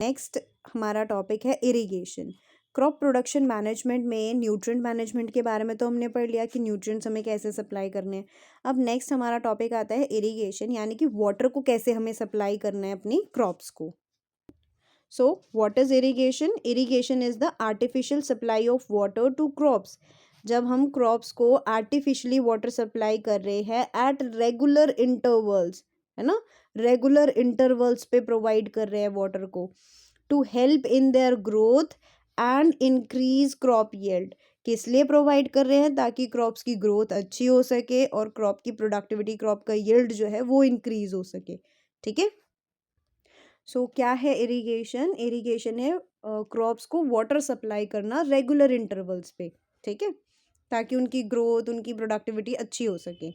Next हमारा topic है irrigation. Crop production management में न्यूट्रिएंट मैनेजमेंट के बारे में तो हमने पढ़ लिया कि न्यूट्रिएंट्स हमें कैसे सप्लाई करने हैं। अब नेक्स्ट हमारा टॉपिक आता है इरिगेशन, यानी कि वाटर को कैसे हमें सप्लाई करना है अपनी क्रॉप्स को। So what is irrigation? Irrigation is the artificial supply of water to crops. जब हम क्रॉप्स को आर्टिफिशियली वाटर सप्लाई कर रहे हैं एट रेगुलर इंटरवल्स, है ना, रेगुलर इंटरवल्स पे प्रोवाइड कर रहे हैं वाटर को to help in their growth and increase crop yield. किस लिए प्रोवाइड कर रहे हैं? ताकि क्रॉप्स की ग्रोथ अच्छी हो सके और क्रॉप की प्रोडक्टिविटी, क्रॉप का यील्ड जो है वो इंक्रीज हो सके। ठीक है। सो क्या है इरिगेशन? इरिगेशन है क्रॉप्स को वाटर सप्लाई करना रेगुलर इंटरवल्स पे। ठीक है, ताकि उनकी ग्रोथ, उनकी प्रोडक्टिविटी अच्छी हो सके।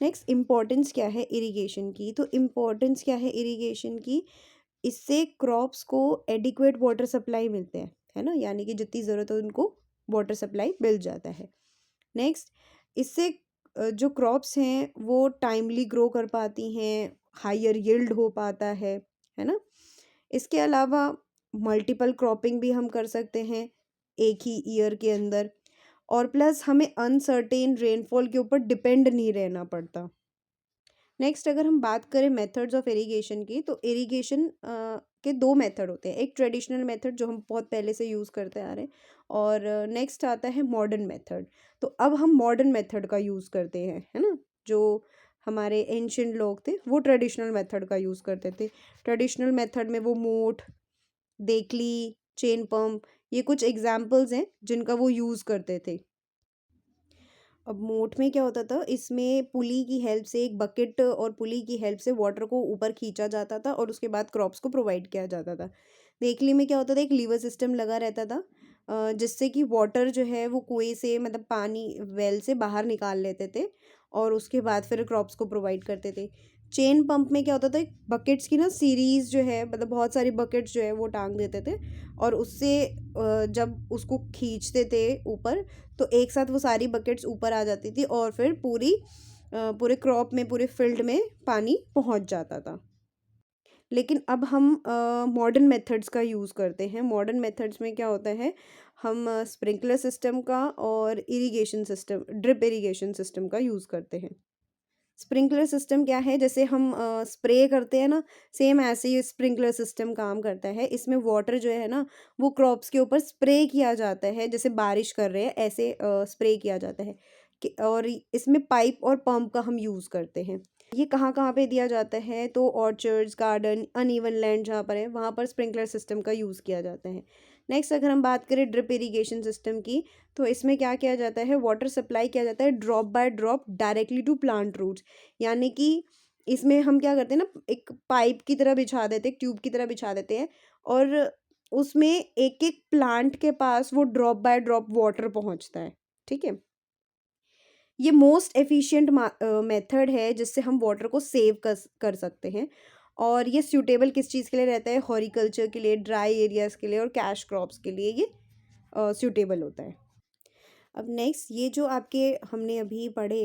नेक्स्ट, इम्पोर्टेंस क्या है इरिगेशन की? तो इम्पोर्टेंस क्या है इरिगेशन की? इससे क्रॉप्स को एडिक्वेट वाटर सप्लाई मिलते हैं, है ना, यानी कि जितनी ज़रूरत हो उनको वाटर सप्लाई मिल जाता है। नेक्स्ट, इससे जो क्रॉप्स हैं वो टाइमली ग्रो कर पाती हैं, हायर यील्ड हो पाता है ना। इसके अलावा मल्टीपल क्रॉपिंग भी हम कर सकते हैं एक ही ईयर के अंदर, और प्लस हमें अनसर्टेन रेनफॉल के ऊपर डिपेंड नहीं रहना पड़ता। नेक्स्ट, अगर हम बात करें मेथड्स ऑफ इरिगेशन की, तो इरिगेशन के दो मेथड होते हैं। एक ट्रेडिशनल मेथड जो हम बहुत पहले से यूज़ करते आ रहे हैं, और नेक्स्ट आता है मॉडर्न मेथड। तो अब हम मॉडर्न मेथड का यूज़ करते हैं, है ना। जो हमारे एंशिएंट लोग थे वो ट्रेडिशनल मेथड का यूज़ करते थे। ट्रेडिशनल मेथड में वो मोट, देकली, चेन पंप, ये कुछ एग्जाम्पल्स हैं जिनका वो यूज़ करते थे। अब मोट में क्या होता था, इसमें पुली की हेल्प से, एक बकेट और पुली की हेल्प से वाटर को ऊपर खींचा जाता था और उसके बाद क्रॉप्स को प्रोवाइड किया जाता था। देखली में क्या होता था, एक लीवर सिस्टम लगा रहता था जिससे कि वाटर जो है वो कुएं से, मतलब पानी वेल से बाहर निकाल लेते थे और उसके बाद फिर क्रॉप्स को प्रोवाइड करते थे। चेन पंप में क्या होता था, एक बकेट्स की ना सीरीज जो है, मतलब बहुत सारी बकेट्स जो है वो टांग देते थे और उससे जब उसको खींचते थे ऊपर, तो एक साथ वो सारी बकेट्स ऊपर आ जाती थी और फिर पूरे क्रॉप में, पूरे फील्ड में पानी पहुंच जाता था। लेकिन अब हम मॉडर्न मेथड्स का यूज़ करते हैं। मॉडर्न मेथड्स में क्या होता है, हम स्प्रिंकलर सिस्टम का और irrigation system, drip irrigation system का यूज़ करते हैं। स्प्रिंकलर सिस्टम क्या है, जैसे हम स्प्रे करते हैं ना, सेम ऐसे ही स्प्रिंकलर सिस्टम काम करता है। इसमें वाटर जो है ना वो क्रॉप्स के ऊपर स्प्रे किया जाता है, जैसे बारिश कर रहे हैं ऐसे स्प्रे किया जाता है और इसमें पाइप और पंप का हम यूज़ करते हैं। ये कहाँ कहाँ पे दिया जाता है, तो ऑर्चर्ड्स, गार्डन, अनइवन लैंड जहाँ पर है वहाँ पर स्प्रिंकलर सिस्टम का यूज़ किया जाता है। नेक्स्ट, अगर हम बात करें ड्रिप इरिगेशन सिस्टम की, तो इसमें क्या किया जाता है, वाटर सप्लाई किया जाता है drop by drop directly to plant roots. यानी कि इसमें हम क्या करते हैं ना, एक पाइप की तरह बिछा देते हैं, एक ट्यूब की तरह बिछा देते हैं और उसमें एक एक प्लांट के पास वो ड्रॉप बाय ड्रॉप वाटर पहुंचता है। ठीक है, ये मोस्ट एफिशिएंट मेथड है जिससे हम वाटर को सेव कर सकते हैं। और ये सूटेबल किस चीज़ के लिए रहता है? हॉरिकल्चर के लिए, ड्राई एरियाज़ के लिए और कैश क्रॉप्स के लिए ये सूटेबल होता है। अब नेक्स्ट, ये जो आपके हमने अभी पढ़े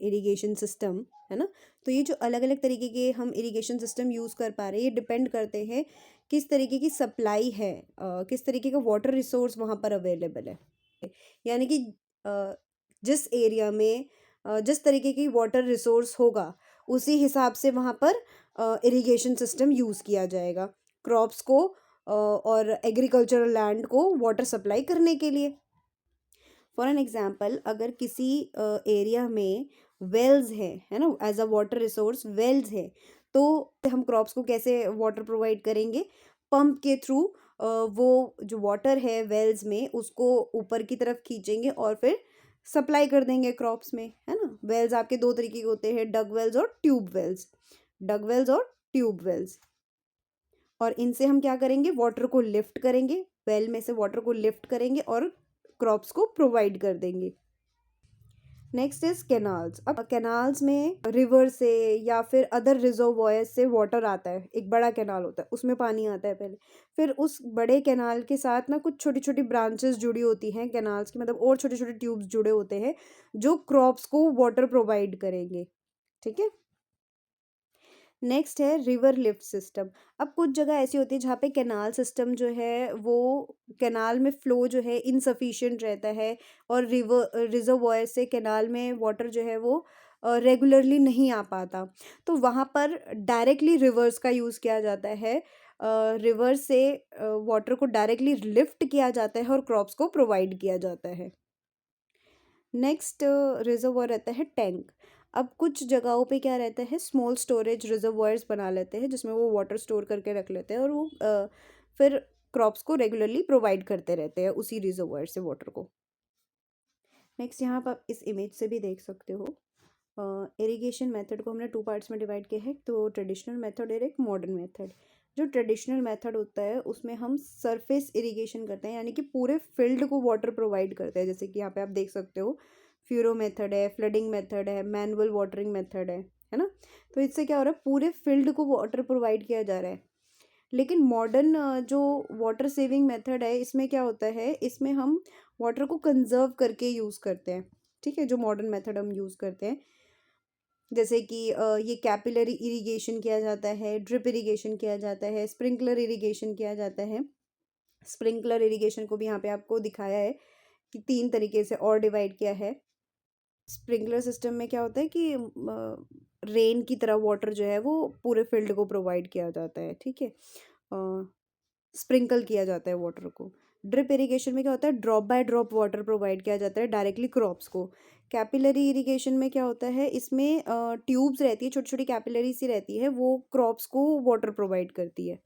इरिगेशन सिस्टम, है ना, तो ये जो अलग अलग तरीके के हम इरिगेशन सिस्टम यूज़ कर पा रहे हैं, ये डिपेंड करते हैं किस तरीके की सप्लाई है, किस तरीके का वाटर रिसोर्स वहाँ पर अवेलेबल है। यानी कि अ, जिस एरिया में जिस तरीके की वाटर रिसोर्स होगा उसी हिसाब से वहाँ पर इरिगेशन सिस्टम यूज़ किया जाएगा क्रॉप्स को और एग्रीकल्चरल लैंड को वाटर सप्लाई करने के लिए। फॉर एन एग्जाम्पल, अगर किसी एरिया में वेल्स है ना, as a water resource wells है, तो हम क्रॉप्स को कैसे वाटर प्रोवाइड करेंगे? पंप के थ्रू वो जो वाटर है वेल्स में उसको ऊपर की तरफ खींचेंगे और फिर सप्लाई कर देंगे क्रॉप्स में, है ना। वेल्स आपके दो तरीके के होते हैं, डग वेल्स और ट्यूब वेल्स। डग वेल्स और ट्यूब वेल्स, और इनसे हम क्या करेंगे, वाटर को लिफ्ट करेंगे, वेल में से वाटर को लिफ्ट करेंगे और क्रॉप्स को प्रोवाइड कर देंगे। Next is canals. अब कैनाल्स में रिवर से या फिर अदर रिजर्वॉयर्स से वाटर आता है। एक बड़ा कैनाल होता है, उसमें पानी आता है पहले, फिर उस बड़े कैनाल के साथ ना कुछ छोटी छोटी ब्रांचेस जुड़ी होती हैं कैनाल्स की, मतलब और छोटे छोटे ट्यूब्स जुड़े होते हैं जो क्रॉप्स को वाटर प्रोवाइड करेंगे। ठीक है। नेक्स्ट है रिवर लिफ्ट सिस्टम। अब कुछ जगह ऐसी होती है जहाँ पे कैनाल सिस्टम जो है वो कैनाल में फ्लो जो है इनसफिशिएंट रहता है, और रिजर्वॉयर से कैनाल में वाटर जो है वो रेगुलरली नहीं आ पाता। तो वहाँ पर डायरेक्टली रिवर्स का यूज़ किया जाता है। रिवर से वाटर को डायरेक्टली लिफ्ट किया जाता है और क्रॉप्स को प्रोवाइड किया जाता है। नेक्स्ट रिजर्वॉयर रहता है टैंक। अब कुछ जगहों पे क्या रहता है, स्मॉल स्टोरेज रिजर्वॉयर्स बना लेते हैं जिसमें वो वाटर स्टोर करके रख लेते हैं, और वो फिर क्रॉप्स को रेगुलरली प्रोवाइड करते रहते हैं उसी रिजर्वॉयर से वाटर को। नेक्स्ट यहाँ पर आप इस इमेज से भी देख सकते हो, इरिगेशन मेथड को हमने 2 पार्ट्स में डिवाइड किया है, तो ट्रेडिशनल मेथड और एक मॉडर्न मेथड। जो ट्रेडिशनल मेथड होता है उसमें हम सरफेस इरिगेशन करते हैं, यानी कि पूरे फील्ड को वाटर प्रोवाइड करते हैं, जैसे कि यहाँ पे आप देख सकते हो फ्यूरो मेथड है, फ्लडिंग मेथड है, मैनुअल वाटरिंग मेथड है ना। तो इससे क्या हो रहा है, पूरे फील्ड को वाटर प्रोवाइड किया जा रहा है। लेकिन मॉडर्न जो वाटर सेविंग मेथड है, इसमें क्या होता है, इसमें हम वाटर को कंजर्व करके यूज़ करते हैं। ठीक है, जो मॉडर्न मेथड हम यूज़ करते हैं, जैसे कि ये कैपिलरी इरिगेशन किया जाता है, ड्रिप इरिगेशन किया जाता है, स्प्रिंकलर इरिगेशन किया जाता है। स्प्रिंकलर इरिगेशन को भी यहाँ पे आपको दिखाया है कि 3 तरीके से और डिवाइड किया है। स्प्रिंकलर सिस्टम में क्या होता है कि रेन की तरह वाटर जो है वो पूरे फील्ड को प्रोवाइड किया जाता है। ठीक है, स्प्रिंकल किया जाता है वाटर को। ड्रिप इरिगेशन में क्या होता है, drop by drop water provide किया जाता है डायरेक्टली क्रॉप्स को। कैपिलरी इरिगेशन में क्या होता है, इसमें ट्यूब्स रहती है, छोटी छोटी कैपिलरी सी रहती है, वो क्रॉप्स को वाटर प्रोवाइड करती है।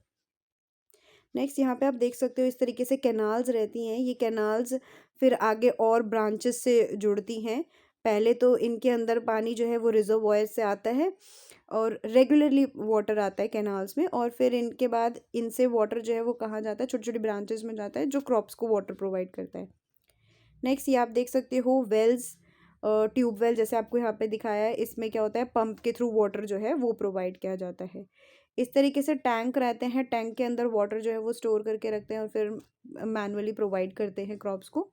नेक्स्ट यहाँ पे आप देख सकते हो इस तरीके से कैनाल्स रहती हैं, ये कैनाल्स फिर आगे और ब्रांचेस से जुड़ती हैं। पहले तो इनके अंदर पानी जो है वो रिजर्वॉयर से आता है और रेगुलरली वाटर आता है कैनाल्स में, और फिर इनके बाद इनसे वाटर जो है वो कहाँ जाता है, छोटी छोटी ब्रांचेस में जाता है जो क्रॉप्स को वाटर प्रोवाइड करता है। नेक्स्ट ये आप देख सकते हो वेल्स, ट्यूबवेल जैसे आपको यहाँ पे दिखाया है, इसमें क्या होता है, पंप के थ्रू वाटर जो है वो प्रोवाइड किया जाता है। इस तरीके से टैंक रहते हैं, टैंक के अंदर वाटर जो है वो स्टोर करके रखते हैं और फिर मैनुअली प्रोवाइड करते हैं क्रॉप्स को।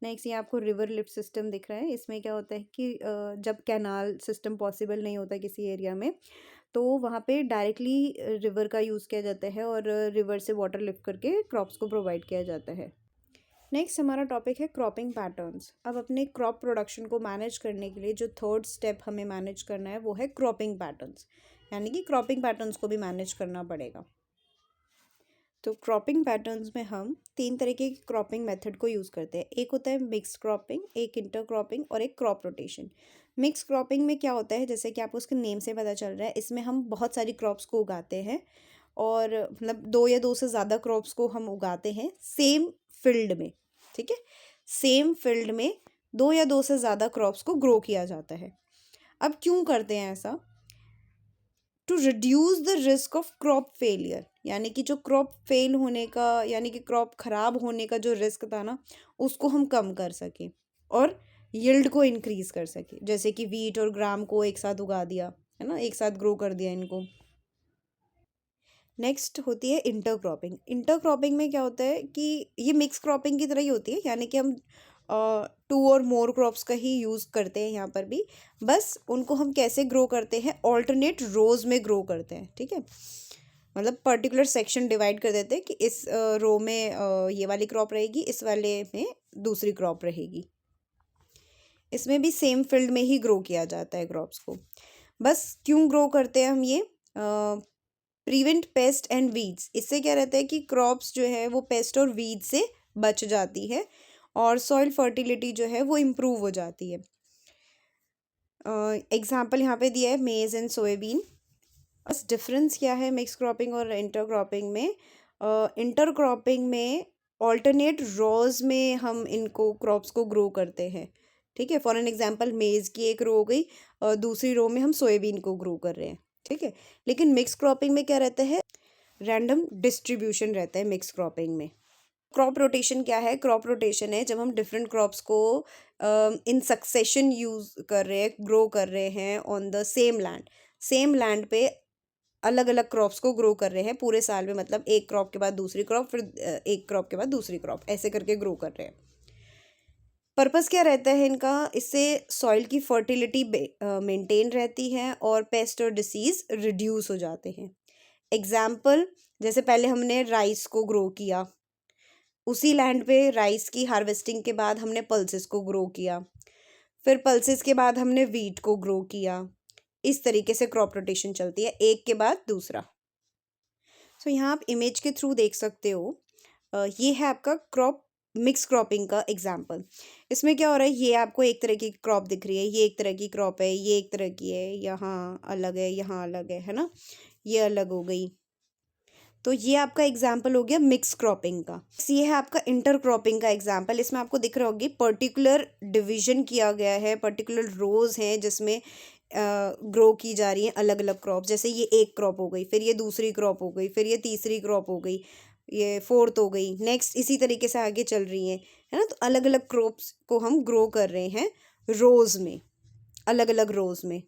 नेक्स्ट ये आपको रिवर लिफ्ट सिस्टम दिख रहा है, इसमें क्या होता है कि जब कैनाल सिस्टम पॉसिबल नहीं होता किसी एरिया में, तो वहाँ पे डायरेक्टली रिवर का यूज़ किया जाता है और रिवर से वाटर लिफ्ट करके क्रॉप्स को प्रोवाइड किया जाता है। नेक्स्ट हमारा टॉपिक है क्रॉपिंग पैटर्न्स। अब अपने क्रॉप प्रोडक्शन को मैनेज करने के लिए जो थर्ड स्टेप हमें मैनेज करना है वो है क्रॉपिंग पैटर्न्स, यानी कि क्रॉपिंग पैटर्न्स को भी मैनेज करना पड़ेगा। तो क्रॉपिंग पैटर्न्स में हम 3 तरीके की क्रॉपिंग मेथड को यूज़ करते हैं। एक होता है मिक्स्ड क्रॉपिंग, एक इंटर क्रॉपिंग और एक क्रॉप रोटेशन। मिक्स क्रॉपिंग में क्या होता है, जैसे कि आपको उसके नेम से पता चल रहा है, इसमें हम बहुत सारी क्रॉप्स को उगाते हैं, और मतलब 2 या 2 से ज़्यादा क्रॉप्स को हम उगाते हैं सेम फील्ड में। ठीक है, सेम फील्ड में 2 या 2 से ज़्यादा क्रॉप्स को ग्रो किया जाता है। अब क्यों करते हैं ऐसा, to reduce the risk of crop failure, यानी कि जो क्रॉप फेल होने का, यानी कि क्रॉप खराब होने का जो रिस्क था ना, उसको हम कम कर सकें और यील्ड को इंक्रीज कर सकें। जैसे कि वीट और ग्राम को एक साथ उगा दिया है ना, एक साथ ग्रो कर दिया इनको। नेक्स्ट होती है इंटर क्रॉपिंग। इंटर क्रॉपिंग में क्या होता है कि ये मिक्स क्रॉपिंग की तरह ही होती है, यानी कि हम 2 और मोर क्रॉप्स का ही यूज़ करते हैं यहाँ पर भी। बस उनको हम कैसे ग्रो करते हैं, ऑल्टरनेट रोज में ग्रो करते हैं। ठीक है, मतलब पर्टिकुलर सेक्शन डिवाइड कर देते हैं कि इस रो में ये वाली क्रॉप रहेगी, इस वाले में दूसरी क्रॉप रहेगी। इसमें भी सेम फील्ड में ही ग्रो किया जाता है क्रॉप्स को। बस क्यों ग्रो करते हैं हम ये, प्रिवेंट पेस्ट एंड वीड्स। इससे क्या रहता है कि क्रॉप्स जो है वो पेस्ट और वीड से बच जाती है और सॉइल फर्टिलिटी जो है वो इम्प्रूव हो जाती है। एग्जाम्पल यहाँ पे दिया है मेज एंड सोयाबीन। बस डिफरेंस क्या है मिक्स क्रॉपिंग और इंटर क्रॉपिंग में, इंटर क्रॉपिंग में ऑल्टरनेट रोज में हम इनको क्रॉप्स को ग्रो करते हैं। ठीक है, फॉर एन एग्जांपल मेज़ की एक रो हो गई, दूसरी रो में हम सोयाबीन को ग्रो कर रहे हैं। ठीक है, लेकिन मिक्स क्रॉपिंग में क्या रहता है, रैंडम डिस्ट्रीब्यूशन रहता है मिक्स क्रॉपिंग में। क्रॉप रोटेशन क्या है, क्रॉप रोटेशन है जब हम डिफरेंट क्रॉप्स को इन सक्सेशन यूज़ कर रहे हैं, ग्रो कर रहे हैं ऑन द सेम लैंड पे अलग अलग क्रॉप्स को ग्रो कर रहे हैं पूरे साल में, मतलब एक क्रॉप के बाद दूसरी क्रॉप, फिर एक क्रॉप के बाद दूसरी क्रॉप, ऐसे करके ग्रो कर रहे हैं। पर्पस क्या रहता है इनका, इससे सॉइल की फर्टिलिटी मेंटेन रहती है और पेस्ट और डिसीज रिड्यूस हो जाते हैं। एग्जाम्पल, जैसे पहले हमने राइस को ग्रो किया, उसी लैंड पे राइस की हार्वेस्टिंग के बाद हमने पल्सेस को ग्रो किया, फिर पल्सेस के बाद हमने वीट को ग्रो किया। इस तरीके से क्रॉप रोटेशन चलती है, एक के बाद दूसरा। सो यहाँ आप इमेज के थ्रू देख सकते हो, ये है आपका क्रॉप मिक्स क्रॉपिंग का एग्जाम्पल। इसमें क्या हो रहा है, ये आपको एक तरह की क्रॉप दिख रही है, ये एक तरह की क्रॉप है, ये एक तरह की है, यहाँ अलग है, यहाँ अलग है ना, ये अलग हो गई। तो ये आपका एग्जाम्पल हो गया मिक्स क्रॉपिंग का। ये है आपका इंटर क्रॉपिंग का एग्जाम्पल। इसमें आपको दिख रहा होगी पर्टिकुलर डिवीजन किया गया है, पर्टिकुलर रोज हैं जिसमें ग्रो की जा रही है अलग अलग क्रॉप। जैसे ये एक क्रॉप हो गई, फिर ये दूसरी क्रॉप हो गई, फिर ये तीसरी क्रॉप हो गई, ये फोर्थ हो गई, नेक्स्ट इसी तरीके से आगे चल रही है ना। तो अलग अलग क्रॉप्स को हम ग्रो कर रहे हैं रोज में, अलग अलग रोज में।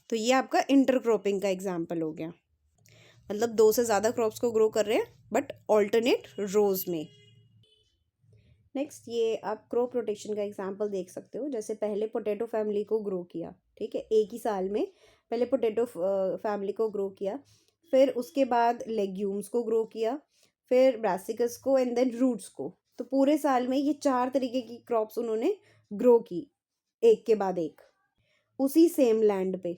तो ये आपका इंटर क्रॉपिंग का एग्जाम्पल हो गया, मतलब दो से ज़्यादा क्रॉप्स को ग्रो कर रहे हैं बट ऑल्टरनेट रोज में। नेक्स्ट ये आप क्रॉप रोटेशन का एग्जांपल देख सकते हो। जैसे पहले पोटैटो फैमिली को ग्रो किया, ठीक है, एक ही साल में पहले पोटैटो फैमिली को ग्रो किया, फिर उसके बाद लेग्यूम्स को ग्रो किया, फिर ब्रासिकस को एंड देन रूट्स को। तो पूरे साल में ये 4 तरीके की क्रॉप्स उन्होंने ग्रो की, एक के बाद एक, उसी सेम लैंड पे।